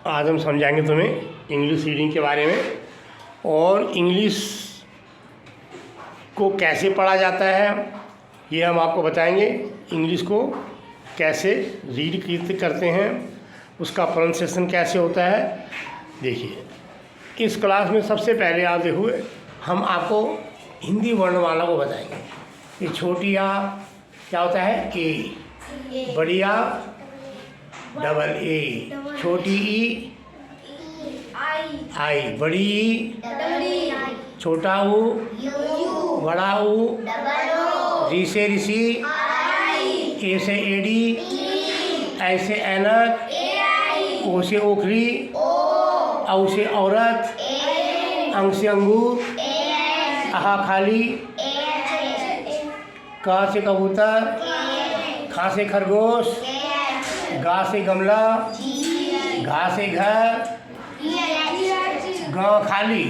आज हम समझाएंगे तुम्हें इंग्लिश रीडिंग के बारे में और इंग्लिश को कैसे पढ़ा जाता है ये हम आपको बताएंगे। इंग्लिश को कैसे रीड करते हैं, उसका प्रोनाउंसिएशन कैसे होता है। देखिए, इस क्लास में सबसे पहले आप देखो हम आपको हिंदी वर्णमाला को बताएंगे। ये छोटी आ क्या होता है ए, बड़ी आ डबल ए, छोटी ई आई, बड़ी ई, छोटा ऊ, बड़ा ऊ, री से ऋषि, ए से एडी, ऐ से ऐनक, ओ से ओखरी, औ से औरत, अंग से अंगूर, आहा खाली, का से कबूतर, खा से खरगोश, गा से गमला, घा से घर, गाँव खाली,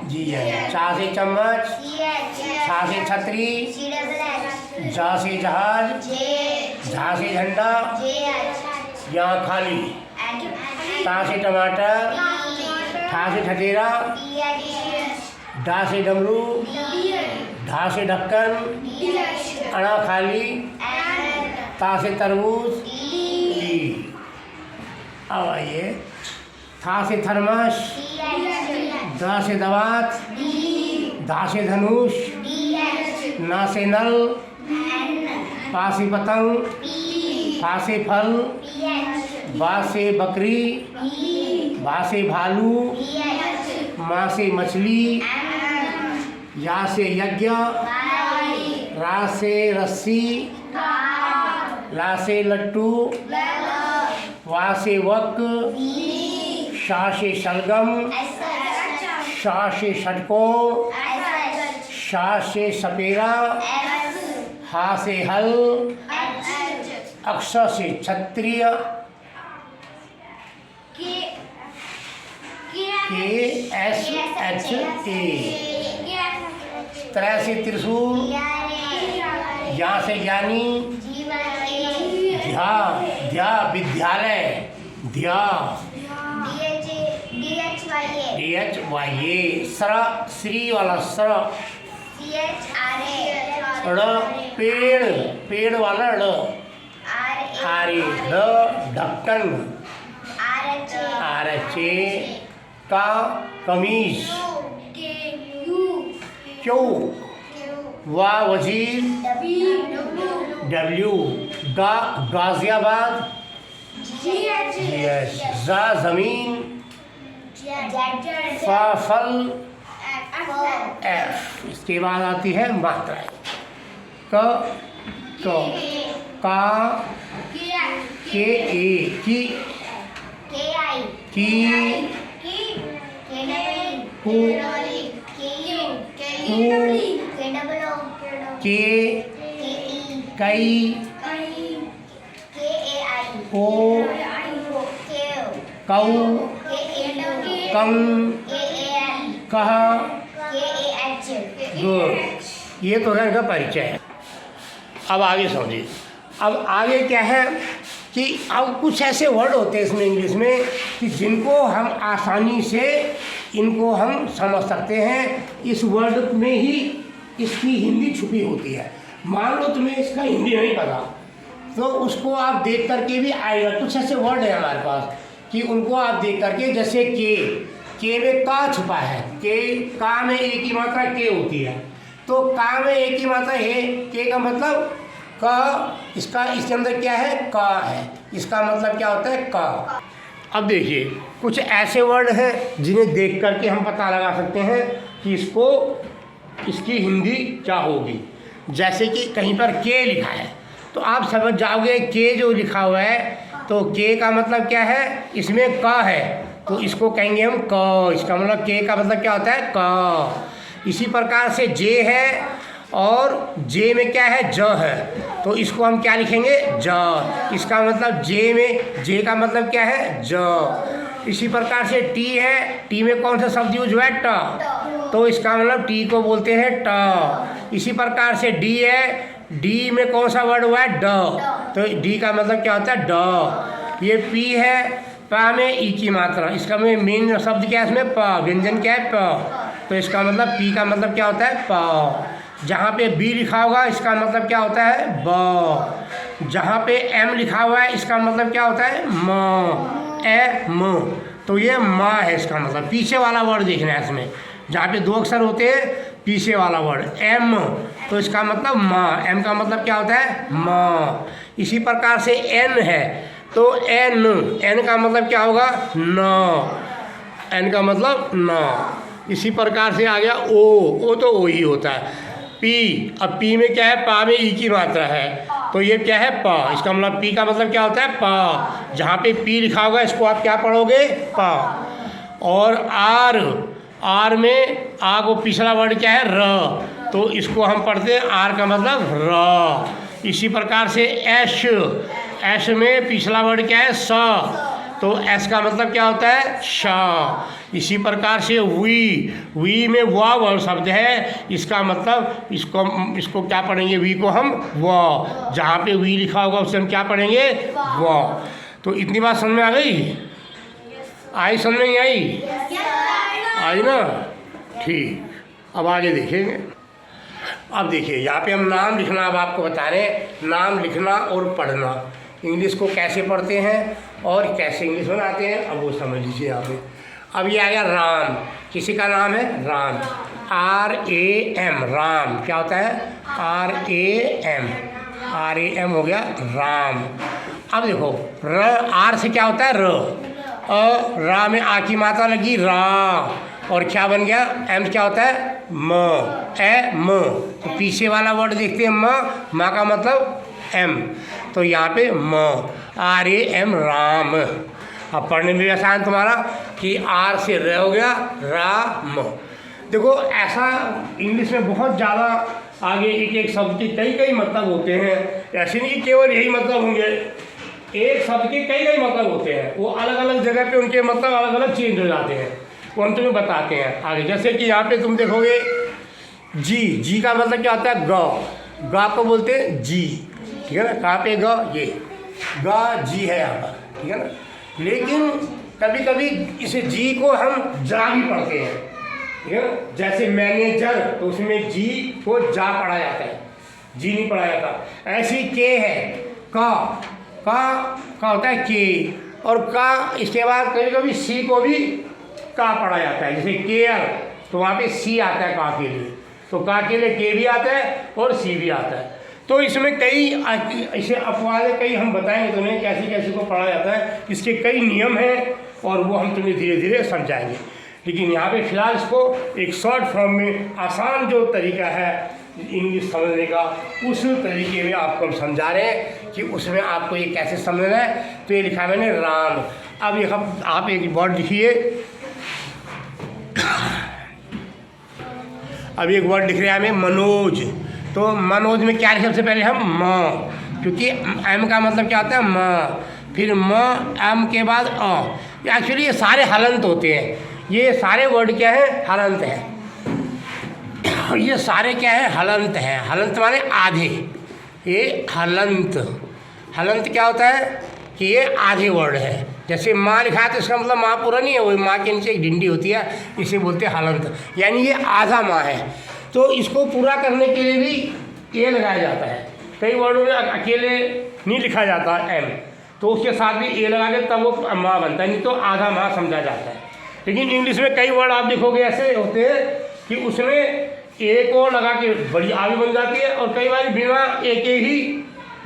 जी है, चा से चम्मच, छा से छतरी, जा से जहाज, झा से झंडा, यहाँ खाली, ता से टमाटर, ठा से ठठेरा, डा से डमरू, ढा से ढक्कन, अड़ा खाली, ता से तरबूज, ली। अब आइए, था से थर्मस, दा से दवात, धा से धनुष, ना से नल, पा से पतंग, फा से फल, बा से बकरी, बा से भालू, माँ से मछली, या से यज्ञ, रा से रस्सी, ला से लट्टू, वा से वक, शा से शलगम, शा से षटकोण, शा से सपेरा, हा से हल, अक्ष से क्षत्रिय, के एस एच ए, त्रै से त्रिशूल, या से ज्ञानी, ध्या ध्या विद्यालय, ध्या डी एच वाई ए, सर श्री वाला सर, ड़ पेड़ पेड़ वाला ड़, आरे ढ ढक्कन, आर एच ए, का कमीज, क्यू वा वजीर, डब्ल्यू गा गाजियाबाद, यस जा जमीन, फा फल, एफ। इसके बाद आती है मात्राएं, क तो का, के ए की, कु, के, कई, को, कऊ, कम, कह। गुड, ये तो है इनका परिचय। अब आगे समझिए। अब आगे क्या है कि अब कुछ ऐसे वर्ड होते हैं इसमें इंग्लिश में कि जिनको हम आसानी से इनको हम समझ सकते हैं। इस वर्ड में ही इसकी हिंदी छुपी होती है। मान लो तुम्हें इसका हिंदी नहीं पता तो उसको आप देख करके भी आएगा। कुछ ऐसे वर्ड हैं हमारे पास कि उनको आप देख करके, जैसे के में का छुपा है, का में एक ही मात्रा के होती है, तो का में एक ही मात्रा है, के का मतलब का, इसका इसके अंदर क्या है का है, इसका मतलब क्या होता है का। अब देखिए, कुछ ऐसे वर्ड हैं जिन्हें देख करके हम पता लगा सकते हैं कि इसकी हिंदी क्या होगी। जैसे कि कहीं पर के लिखा है तो आप समझ जाओगे के जो लिखा हुआ है तो के का मतलब क्या है, इसमें का है तो इसको कहेंगे हम क। इसका मतलब के का मतलब क्या होता है क। इसी प्रकार से जे है और जे में क्या है ज है तो इसको हम क्या लिखेंगे ज। इसका मतलब जे का मतलब क्या है ज। इसी प्रकार से टी है, टी में कौन सा शब्द यूज हुआ है ट, तो इसका मतलब टी को बोलते हैं ट। इसी प्रकार से डी है, डी में कौन सा वर्ड हुआ है ड, तो डी का मतलब क्या होता है ड। ये पी है, पा में ई की मात्रा, इसका मेन शब्द क्या है इसमें, प, व्यंजन क्या है, प, तो इसका मतलब पी का मतलब क्या होता है, प। जहाँ पे बी लिखा होगा इसका मतलब क्या होता है, ब। जहाँ पे एम लिखा हुआ है इसका मतलब क्या होता है, म, ए, म। तो ये माँ है, इसका मतलब पीछे वाला वर्ड देखना है इसमें, जहाँ पे दो अक्षर होते हैं पीछे वाला वर्ड एम, तो इसका मतलब माँ, एम का मतलब क्या होता है, माँ। इसी प्रकार से एन है, तो एन, एन का मतलब क्या होगा, न, एन का मतलब न। इसी प्रकार से आ गया ओ तो ओ ही होता है। पी, अब पी में क्या है, पा में ई की मात्रा है, तो ये क्या है, पा, इसका मतलब पी का मतलब क्या होता है, पा। जहाँ पे पी लिखा होगा इसको आप क्या पढ़ोगे, पा। और आर, आर में आ को पिछला वर्ड क्या है, र, तो इसको हम पढ़ते हैं आर का मतलब र। इसी प्रकार से एश, एश में पिछला वर्ड क्या है, स, तो एस का मतलब क्या होता है, श। इसी प्रकार से वी में वा वर्ड शब्द है, इसका मतलब इसको क्या पढ़ेंगे, वी को हम व, जहाँ पे वी लिखा होगा उससे हम क्या पढ़ेंगे, व। तो इतनी बात समझ में आ गई, आई समझ में नहीं आई, आई ना, ठीक। अब आगे देखेंगे। अब देखिए यहाँ पे हम नाम लिखना अब आपको बता रहे हैं, नाम लिखना और पढ़ना, इंग्लिश को कैसे पढ़ते हैं और कैसे इंग्लिश बनाते हैं, अब वो समझ लीजिए यहाँ पे। अब ये आ गया राम, किसी का नाम है राम, R-A-M, राम क्या होता है, R-A-M, R-A-M हो गया राम। अब देखो र, आर से क्या होता है र, रा में आ की मात्रा लगी रा, और क्या बन गया, एम क्या होता है, म, ए, म, तो पीछे वाला वर्ड देखते हैं म, माँ का मतलब एम, तो यहाँ पे म, R-A-M राम। अब पढ़ने में भी आसान तुम्हारा कि आर से र हो गया राम। देखो ऐसा इंग्लिश में बहुत ज़्यादा आगे एक एक शब्द के कई कई मतलब होते हैं, ऐसे नहीं कि केवल यही मतलब होंगे, एक शब्द के कई कई मतलब होते हैं, वो अलग अलग जगह पे उनके मतलब अलग अलग चेंज हो जाते हैं, वो हम तुम्हें बताते हैं आगे। जैसे कि यहाँ पे तुम देखोगे जी का मतलब क्या होता है, ग को बोलते हैं जी, ठीक है ना, कहाँ पे ग, ये ग जी है यहाँ पर, ठीक है ना। लेकिन कभी कभी इस जी को हम जा भी पढ़ते हैं, ठीक है ना, जैसे मैनेजर, तो उसमें जी को जा पढ़ा जाता है, जी नहीं पढ़ा जाता। ऐसी के है, का होता है के, और का इसके बाद कभी कभी सी को भी का पढ़ा जाता है, जैसे केयर, तो वहाँ पे सी आता है का के लिए, तो का के लिए के भी आता है और सी भी आता है। तो इसमें कई ऐसे अपवाद कई हम बताएंगे तुम्हें कैसे कैसे को पढ़ा जाता है, इसके कई नियम हैं और वो हम तुम्हें धीरे धीरे समझाएंगे। लेकिन यहाँ पे फिलहाल इसको एक शॉर्ट फॉर्म में आसान जो तरीका है इंग्लिश समझने का, उस तरीके में आपको हम समझा रहे हैं कि उसमें आपको ये कैसे समझना है। तो ये लिखा मैंने राम। अब ये आप एक वर्ड लिखिए, अब एक वर्ड लिख रहे हैं हमें मनोज, तो मनोज में क्या लिखे सबसे पहले हम म, क्योंकि एम का मतलब क्या होता है म, फिर म, एम के बाद अ। एक्चुअली ये सारे हलंत होते हैं, ये सारे वर्ड क्या है, हलंत है, ये सारे क्या है, हलंत हैं। हलंत माने आधे, ये हलंत, हलंत क्या होता है कि ये आधे वर्ड है। जैसे माँ लिखा है तो इसका मतलब माँ पूरा नहीं है, वो माँ के नीचे एक डिंडी होती है, इसे बोलते हैं हलंत, यानी ये आधा माँ है। तो इसको पूरा करने के लिए भी ए लगाया जाता है, कई वर्डों में अकेले नहीं लिखा जाता एम, तो उसके साथ भी ए लगा के तब वो माँ बनता है, नहीं तो आधा माँ समझा जाता है। लेकिन इंग्लिश में कई वर्ड आप देखोगे ऐसे होते हैं कि उसमें ए को लगा के बड़ी आ भी बन जाती है, और कई बार बिना ए के ही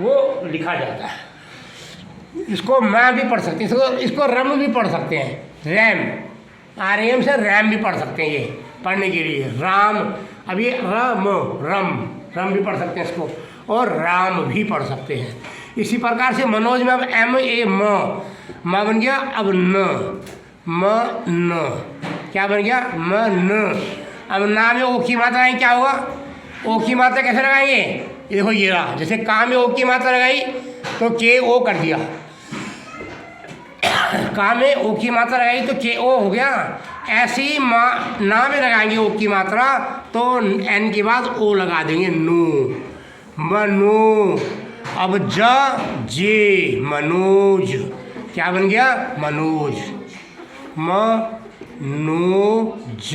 वो लिखा जाता है। इसको मैं भी पढ़ सकते हैं, इसको रम भी पढ़ सकते हैं, रैम, RAM से रैम भी पढ़ सकते हैं, ये पढ़ने के लिए राम। अब ये रम भी पढ़ सकते हैं इसको, और राम भी पढ़ सकते हैं। इसी प्रकार से मनोज में अब MA म बन गया, अब न क्या बन गया, न। अब ना में ओ की मात्रा है, क्या होगा, ओ की मात्रा कैसे लगाएंगे, ये देखो ये रहा, जैसे का में ओ की मात्रा लगाई तो के ओ कर दिया, का में ओ की मात्रा लगाई तो के ओ हो गया। ऐसे ही ना में लगाएंगे ओ की मात्रा तो एन के बाद ओ लगा देंगे, नो, मनो। अब जे मनोज, क्या बन गया? मनोज, मनोज।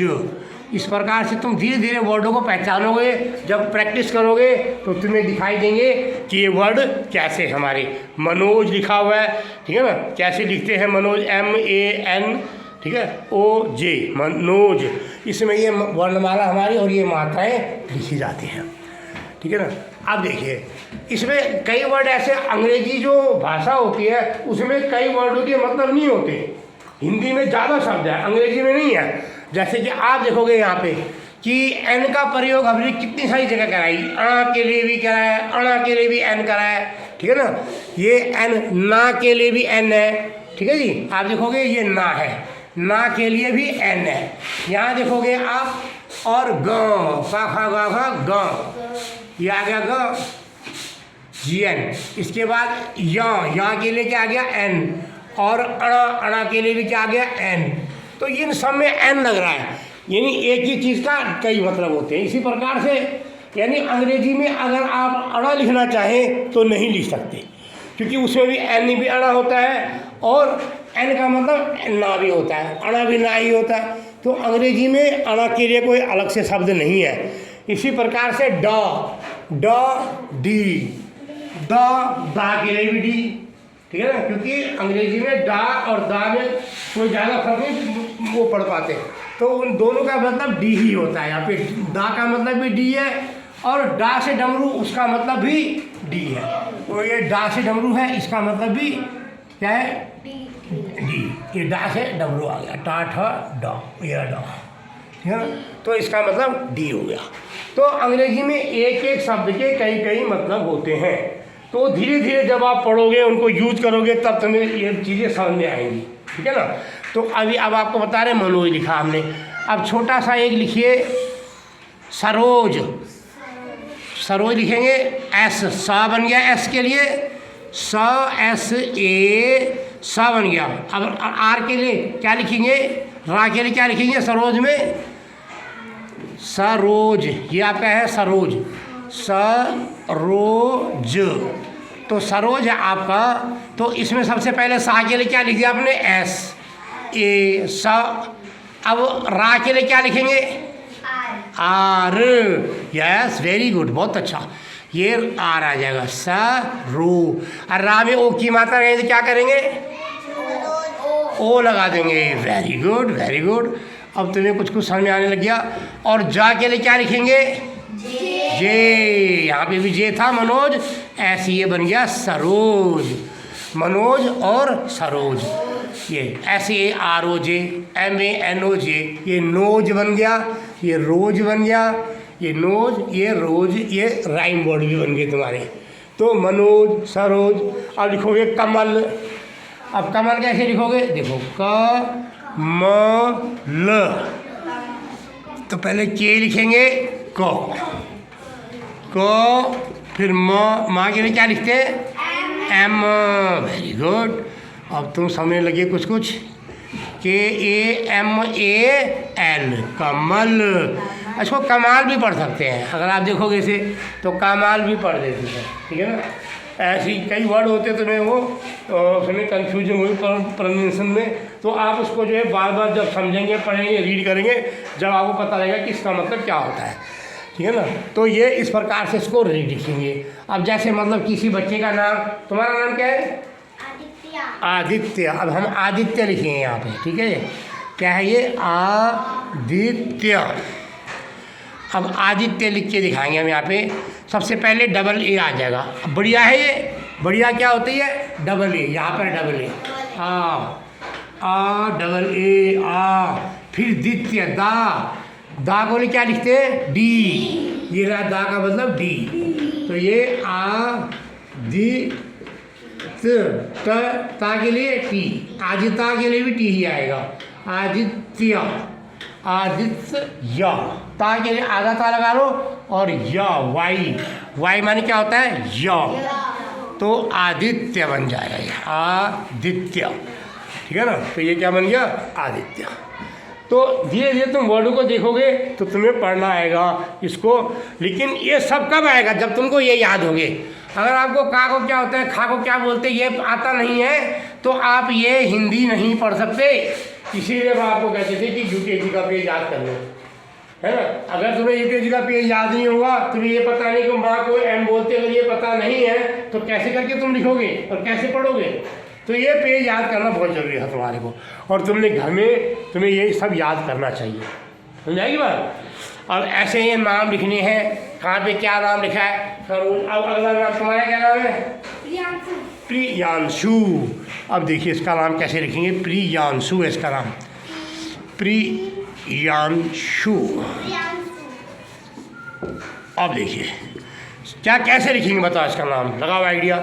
इस प्रकार से तुम धीरे धीरे वर्डों को पहचानोगे, जब प्रैक्टिस करोगे तो तुम्हें दिखाई देंगे कि ये वर्ड कैसे हमारे मनोज लिखा हुआ है, ठीक है ना, कैसे लिखते हैं मनोज, MAN, ठीक है, OJ, मनोज। इसमें ये वर्णमाला हमारी और ये मात्राएं लिखी जाती हैं, ठीक है ना। अब देखिए इसमें कई वर्ड ऐसे, अंग्रेजी जो भाषा होती है उसमें कई वर्डों के मतलब नहीं होते, हिंदी में ज़्यादा शब्द है, अंग्रेजी में नहीं है। जैसे कि आप देखोगे यहाँ पे कि एन का प्रयोग हमने कितनी सारी जगह कराई, अणा के लिए भी करा है, अणा के लिए भी एन करा है, ठीक है ना। ये एन, ना के लिए भी एन है, ठीक है जी। आप देखोगे ये ना है, ना के लिए भी एन है। यहाँ देखोगे आप, और ग, सा खा गा खा ग, ये आ गया ग, GN। इसके बाद यहाँ के लिए क्या आ गया? एन। और अणा, अणा के लिए भी क्या आ गया? एन। तो इन सब में एन लग रहा है, यानी एक ही चीज़ का कई मतलब होते हैं। इसी प्रकार से यानी अंग्रेजी में अगर आप अणा लिखना चाहें तो नहीं लिख सकते, क्योंकि उसमें भी एन भी अणा होता है और एन का मतलब ना भी होता है, अणा भी ना ही होता है। तो अंग्रेजी में अणा के लिए कोई अलग से शब्द नहीं है। इसी प्रकार से ड, डी, दा के लिए भी डी, ठीक है ना, क्योंकि अंग्रेजी में डा और दा में कोई ज़्यादा फर्क नहीं वो पढ़ पाते, तो उन दोनों का मतलब डी ही होता है। यहाँ पे दा का मतलब भी डी है और डा से डमरू उसका मतलब भी डी है। तो ये डा से डमरू है, इसका मतलब भी क्या है? डी। ये डा से डमरू आ गया, टा ठा डा, ये डा, ठीक है ना। तो इसका मतलब डी हो गया। तो अंग्रेजी में एक एक शब्द के कई कई मतलब होते हैं। तो धीरे धीरे जब आप पढ़ोगे, उनको यूज करोगे, तब तुम्हें ये चीज़ें समझ में आएंगी, ठीक है ना। तो अभी अब आपको बता रहे मनोज लिखा हमने। अब छोटा सा एक लिखिए सरोज, सरोज लिखेंगे एस, सा बन गया एस के लिए, स एस ए, सा बन गया। अब आर के लिए क्या लिखेंगे? रा के लिए क्या लिखेंगे? सरोज में सरोज, ये आपका है सरोज, सरोज। तो सरोज है आपका। तो इसमें सबसे पहले सा के लिए क्या लिख दिया आपने? एस ए, स। अब रा के लिए क्या लिखेंगे? आर। यस, वेरी गुड, बहुत अच्छा, ये आर आ जाएगा, स रो। और रा में ओ की मात्रा रहेगी तो क्या करेंगे? ओ लगा देंगे। Very good, very good. अब तुम्हें कुछ कुछ समझ में आने लग गया। और जा के लिए क्या लिखेंगे? जे। यहाँ पे भी जे था मनोज, ऐसे ये बन गया सरोज, मनोज और सरोज। ये ऐसे ROJ, MANOJ, ये नोज बन गया, ये रोज बन गया, ये नोज, ये रोज, ये राइम वर्ड भी बन गए तुम्हारे। तो मनोज, सरोज। अब लिखोगे कमल। अब कमल कैसे लिखोगे? देखो क म ल। तो पहले के लिखेंगे क, फिर माँ के लिए क्या लिखते हैं? एम। Very good. अब तुम समझने लगे कुछ कुछ। KAMAL, कमल। इसको कमाल भी पढ़ सकते हैं, अगर आप देखोगे इसे तो कमाल भी पढ़ देते हैं, ठीक है ना। ऐसी कई वर्ड होते हैं, तुम्हें वो उसमें कन्फ्यूजन हुई प्रोनाउंसिएशन में, तो आप उसको जो है बार बार जब समझेंगे, पढ़ेंगे, रीड करेंगे, जब आपको पता लगेगा कि इसका मतलब क्या होता है, ठीक है ना। तो ये इस प्रकार से इसको रीड लिखेंगे। अब जैसे मतलब किसी बच्चे का नाम, तुम्हारा नाम क्या है? आदित्य। अब हम आदित्य लिखेंगे यहाँ पे, ठीक है। क्या है ये? आदित्य। अब आदित्य लिख के दिखाएंगे हम यहाँ पे। सबसे पहले डबल ए आ जाएगा। अब बढ़िया है ये, बढ़िया क्या होती है? डबल ए, यहाँ पर double A, uh double A, आ। फिर द्वितीय, दा को क्या लिखते हैं? डी। ये रहा दा का मतलब डी। तो ये ता के लिए टी, आदित्य के लिए भी टी ही आएगा, आदित्य, आदित्य। ता के लिए आधा ता लगा लो, और या, वाई माने क्या होता है? या। तो आदित्य बन जाएगा ये, आदित्य, ठीक है ना। तो ये क्या बन गया? आदित्य। तो धीरे धीरे तुम वर्ड को देखोगे तो तुम्हें पढ़ना आएगा इसको। लेकिन ये सब कब आएगा? जब तुमको ये याद होगे। अगर आपको का को क्या होता है, खा को क्या बोलते हैं, ये आता नहीं है तो आप ये हिंदी नहीं पढ़ सकते। इसीलिए मैं आपको कहते थे कि यूकेजी का पेज याद कर लो, है ना। अगर तुम्हें यूकेजी का पेज याद नहीं होगा, तुम्हें ये पता नहीं कि माँ को एम बोलते, अगर ये पता नहीं है तो कैसे करके तुम लिखोगे और कैसे पढ़ोगे? तो ये पेज याद करना बहुत ज़रूरी है तुम्हारे को। और तुमने घर में तुम्हें ये सब याद करना चाहिए, समझाएगी बात। और ऐसे ये नाम लिखने हैं, कहाँ पे क्या नाम लिखा है। सरोज, अब अगला नाम तुम्हारा क्या नाम है? प्रियांशु। अब देखिए इसका नाम कैसे लिखेंगे, प्रियांशु है इसका नाम, प्रियांशु। अब देखिए क्या कैसे लिखेंगे, बताओ इसका नाम, लगाओ आइडिया।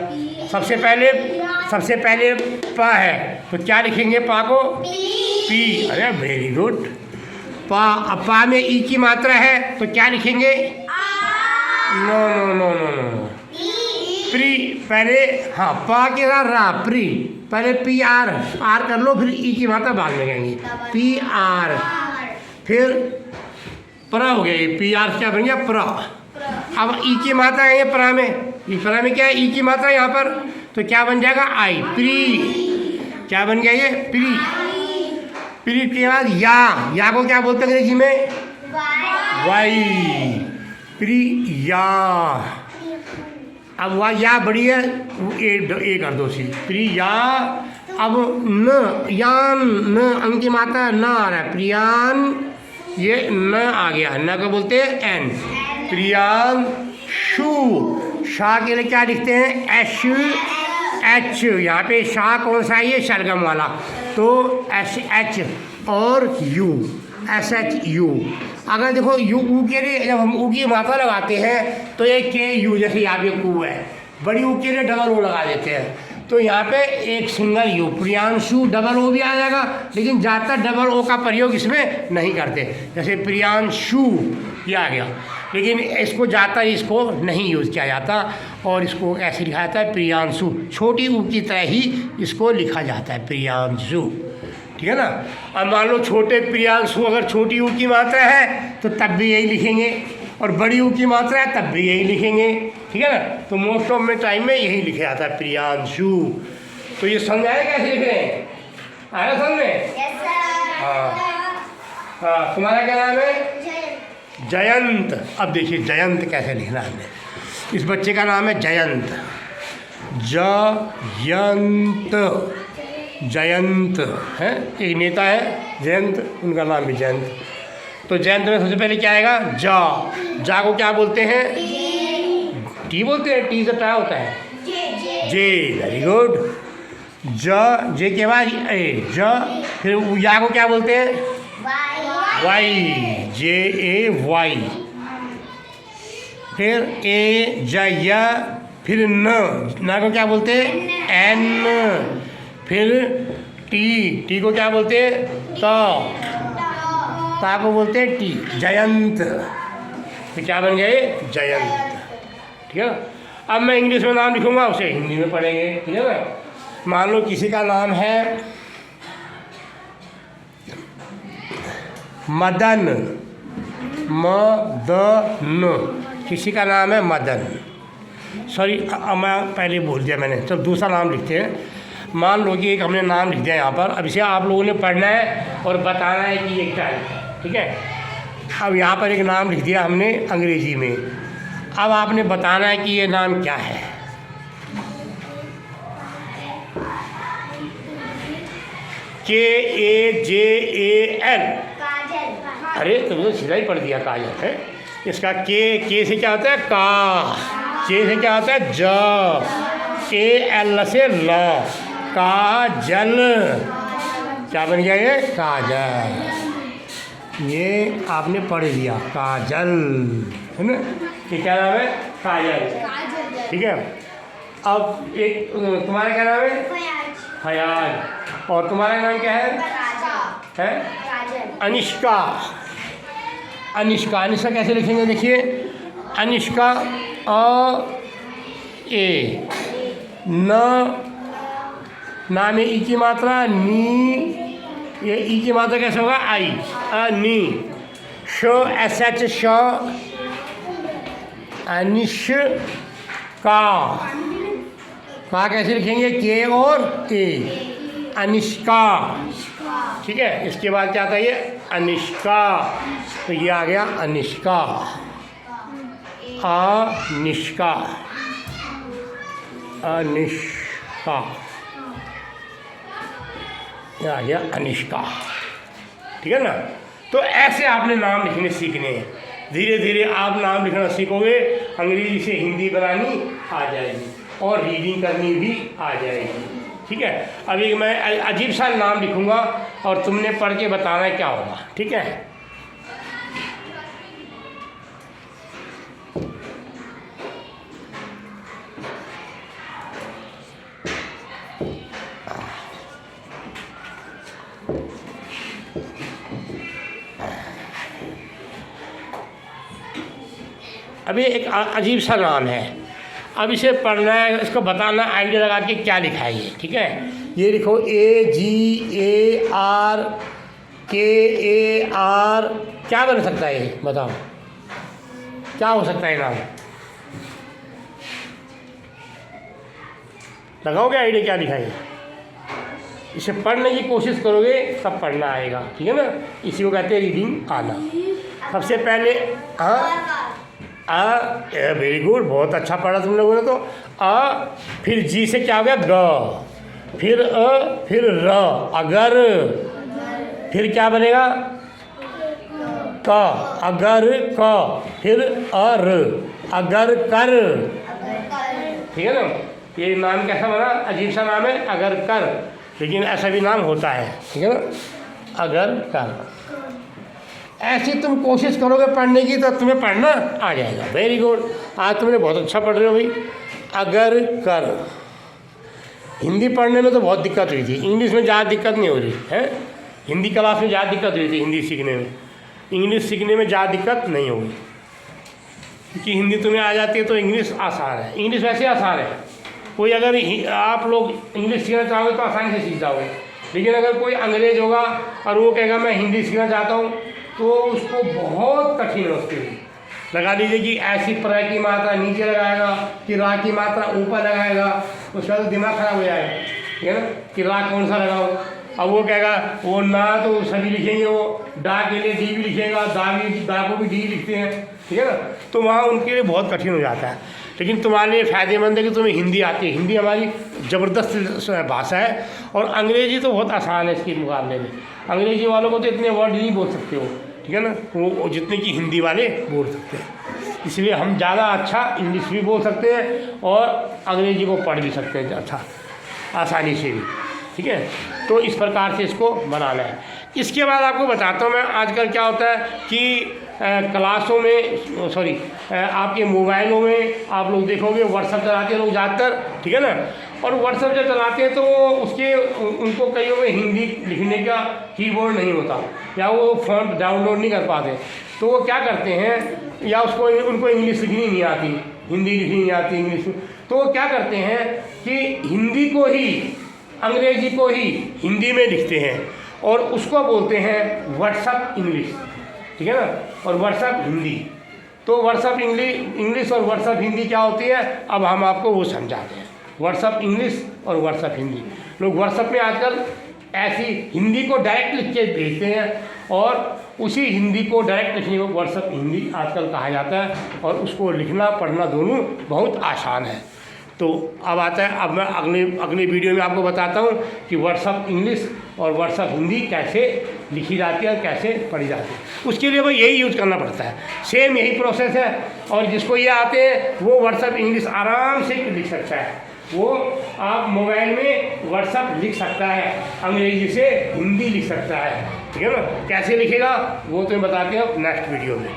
सबसे पहले पा है तो क्या लिखेंगे? पा को पी। अरे वेरी गुड। पा, अब पा में ई की मात्रा है तो क्या लिखेंगे? No no no no no, pre. पहले हाँ पा के साथ रा, प्री। पहले पी आर कर लो, फिर ई की मात्रा बाद में कहेंगे, पी आर। फिर प्रा हो गया, ये पी आर क्या बन गया? प्रा। अब ई की मात्रा है ये प्रा में, प्रा में क्या है? ई की मात्रा यहाँ पर, तो क्या बन जाएगा? आई, प्री। क्या बन गया ये? प्री। प्री के बाद या को क्या बोलते हैं अंग्रेजी में? वाई। प्रिया। अब वह या बड़ी है, ए कर दो सी, प्रिया। अब न, यान, न अंग की मात्रा न आ रहा है, प्रियान, ये न आ गया, न को बोलते हैं एन, प्रियांशु। शाह के लिए क्या लिखते हैं? H H. यहाँ पे शाह कौन सा है? ये शलगम वाला, तो एस एच और यू, एस एच यू। अगर देखो यू ऊ के लिए जब हम ऊ की मात्रा लगाते हैं तो ये के यू, जैसे यहाँ पे कू है, बड़ी ऊ के लिए डबल ओ लगा देते हैं, तो यहाँ पे एक single U, Priyanshu, double O भी आ जाएगा, लेकिन ज़्यादातर डबल ओ का प्रयोग इसमें नहीं करते। जैसे प्रियांशु ये आ गया, लेकिन इसको ज़्यादातर इसको नहीं यूज़ किया जाता, और इसको ऐसे लिखा जाता है प्रियांशु, छोटी ऊ की तरह ही इसको लिखा जाता है, प्रियांशु, ठीक है ना। अब मान लो छोटे प्रियांशु अगर छोटी ऊ की मात्रा है तो तब भी यही लिखेंगे, और बड़ी ऊ की मात्रा है तब भी यही लिखेंगे, ठीक है ना। तो मोस्ट ऑफ में टाइम में यही लिखा जाता है, प्रियांशु। तो ये समझाए कैसे लिख रहे हैं? आया समझ में? हाँ हाँ। तुम्हारा क्या नाम है? जयंत। अब देखिए जयंत कैसे लिखना है। इस बच्चे का नाम है जयंत, जयंत, जयंत है, एक नेता है जयंत, उनका नाम भी जयंत। तो जयंत में सबसे पहले क्या आएगा? जा को क्या बोलते हैं? टी बोलते हैं, टी से क्या होता है? जे। Very good. जे के बाद ए, फिर या को क्या बोलते हैं? वाई, जे ए वाई। फिर ए जया, फिर न को क्या बोलते हैं? एन। फिर टी को क्या बोलते हैं? ता को बोलते हैं टी, जयंत। तो क्या बन गए? जयंत, ठीक है। अब मैं इंग्लिश में नाम लिखूंगा, उसे हिंदी में पढ़ेंगे, ठीक है ना। मान लो किसी का नाम है मदन, मदन, किसी का नाम है मदन। सॉरी मैं पहले बोल दिया मैंने, तो दूसरा नाम लिखते हैं। मान लो कि एक हमने नाम लिख दिया यहाँ पर, अब इसे आप लोगों ने पढ़ना है और बताना है कि ये क्या है, ठीक है। अब यहाँ पर एक नाम लिख दिया हमने अंग्रेजी में, अब आपने बताना है कि ये नाम क्या है। KAJAL। अरे तुमने सीधा ही पढ़ दिया, काजल है। इसका के से क्या होता है? का। जे से क्या होता है? ज। AL से ल, काजल। क्या बन गया ये? काजल। ये आपने पढ़ लिया, काजल, है ना। ये क्या नाम है? काजल, ठीक है। अब एक तुम्हारा क्या नाम है? फयाज। और तुम्हारा नाम क्या है? अनिष्का। अनिष्का, अनिष्का कैसे लिखेंगे? देखिए अनिष्का, ए न, ना में ई की मात्रा, नी, ये ई की मात्रा कैसे होगा? आई। अनि। श एस एच श अनिष्का। का कैसे लिखेंगे? के और ए, अनिष्का। ठीक है, इसके बाद क्या था ये? अनिष्का। तो ये आ गया अनिष्का। अनिष्का, अनिष्का, ये आ गया अनिष्का। ठीक है ना? तो ऐसे आपने नाम लिखने सीखने हैं। धीरे धीरे आप नाम लिखना सीखोगे, अंग्रेजी से हिंदी बनानी आ जाएगी और रीडिंग करनी भी आ जाएगी। ठीक है, अभी मैं अजीब सा नाम लिखूंगा और तुमने पढ़ के बताना क्या होगा। ठीक है? अभी एक अजीब सा नाम है, अब इसे पढ़ना है, इसको बताना आइडिया लगा के क्या लिखा है ये। ठीक है, ये लिखो AGARKAR। क्या बन सकता है ये? बताओ क्या हो सकता है नाम? लगाओगे आइडिया क्या लिखा है? इसे पढ़ने की कोशिश करोगे तब पढ़ना आएगा। ठीक है ना? इसी को कहते हैं रीडिंग आना। सबसे पहले वेरी गुड, बहुत अच्छा पढ़ा तुम लोगों ने। तो फिर जी से क्या हो गया? ग, फिर फिर र, अगर, फिर क्या बनेगा? क, अगर क, फिर अर, अगर कर। ठीक है ना? ये नाम कैसा बना? अजीब सा नाम है, अगर कर, लेकिन ऐसा भी नाम होता है। ठीक है ना? अगर कर। ऐसी तुम कोशिश करोगे पढ़ने की तो तुम्हें पढ़ना आ जाएगा। वेरी गुड, आज तुमने बहुत अच्छा पढ़ रहे हो भाई। अगर कर। हिंदी पढ़ने में तो बहुत दिक्कत हुई थी, इंग्लिश में ज़्यादा दिक्कत नहीं हो रही है। हिंदी क्लास में ज़्यादा दिक्कत हुई थी हिंदी सीखने में, इंग्लिश सीखने में ज़्यादा दिक्कत नहीं होगी, क्योंकि हिंदी तुम्हें आ जाती है तो इंग्लिश आसान है। इंग्लिश वैसे आसान है, कोई अगर आप लोग इंग्लिश सीखना चाहोगे तो आसानी से सीख जाओगे, लेकिन अगर कोई अंग्रेज होगा और वो कहेगा मैं हिंदी सीखना चाहता हूँ तो उसको बहुत कठिन है उसके लिए। लगा लीजिए कि ऐसी प्र की मात्रा नीचे लगाएगा कि रा की मात्रा ऊपर लगाएगा, उसका तो दिमाग खराब हो जाएगा। ठीक है ना? कि रा कौन सा लगाओ। अब वो कहेगा वो ना तो सभी लिखेंगे, वो डा के लिए डी भी लिखेगा, दा को भी डी लिखते हैं। ठीक है ना? तो वहाँ उनके लिए बहुत कठिन हो जाता है। लेकिन तुम्हारे लिए फ़ायदेमंद है कि तुम्हें हिंदी आती है। हिंदी हमारी ज़बरदस्त भाषा है और अंग्रेजी तो बहुत आसान है इसके मुकाबले में। अंग्रेजी वालों को तो इतने वर्ड नहीं बोल सकते हो। ठीक है ना? वो जितने की हिंदी वाले बोल सकते हैं, इसलिए हम ज़्यादा अच्छा इंग्लिश भी बोल सकते हैं और अंग्रेजी को पढ़ भी सकते हैं अच्छा आसानी से भी। ठीक है? तो इस प्रकार से इसको बनाना है। इसके बाद आपको बताता हूँ मैं आजकल क्या होता है कि क्लासों में आपके मोबाइलों में आप लोग देखोगे व्हाट्सएप चलाते हैं लोग ज़्यादातर। ठीक है ना? और व्हाट्सएप जब चलाते हैं तो उसके उनको कईयों में हिंदी लिखने का कीबोर्ड नहीं होता या वो फॉन्ट डाउनलोड नहीं कर पाते, तो वो क्या करते हैं, या उनको इंग्लिश लिखनी नहीं आती, हिंदी लिखनी नहीं आती इंग्लिश, तो वो क्या करते हैं कि हिंदी को ही अंग्रेजी को ही हिंदी में लिखते हैं और उसको बोलते हैं व्हाट्सएप इंग्लिश। ठीक है ना? और व्हाट्सएप हिंदी। तो व्हाट्सएप इंग्लिश और व्हाट्सएप हिंदी क्या होती है, अब हम आपको वो समझाते हैं। व्हाट्सएप इंग्लिश और व्हाट्सएप हिंदी। लोग व्हाट्सएप में आजकल ऐसी हिंदी को डायरेक्ट लिख के भेजते हैं और उसी हिंदी को डायरेक्ट लिखने को व्हाट्सएप हिंदी आजकल कहा जाता है और उसको लिखना पढ़ना दोनों बहुत आसान है। तो अब आता है, अब मैं अगले वीडियो में आपको बताता हूँ कि व्हाट्सएप इंग्लिश और व्हाट्सएप हिंदी कैसे लिखी जाती है और कैसे पढ़ी जाती है। उसके लिए भाई यही यूज़ करना पड़ता है, सेम यही प्रोसेस है। और जिसको ये आते हैं वो व्हाट्सएप इंग्लिश आराम से लिख सकता है, वो आप मोबाइल में व्हाट्सएप लिख सकता है, अंग्रेजी से हिंदी लिख सकता है। ठीक है ना? कैसे लिखेगा वो तुम्हें बताते हैं नेक्स्ट वीडियो में।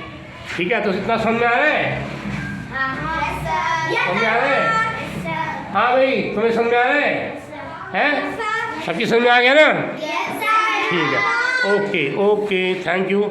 ठीक है? तो इतना समझ में आ रहा है? समझ में आ रहा है? हाँ भाई, तुम्हें समझ में आ रहा है? सबकी समझ में आ गया ना? ठीक है, ओके, थैंक यू।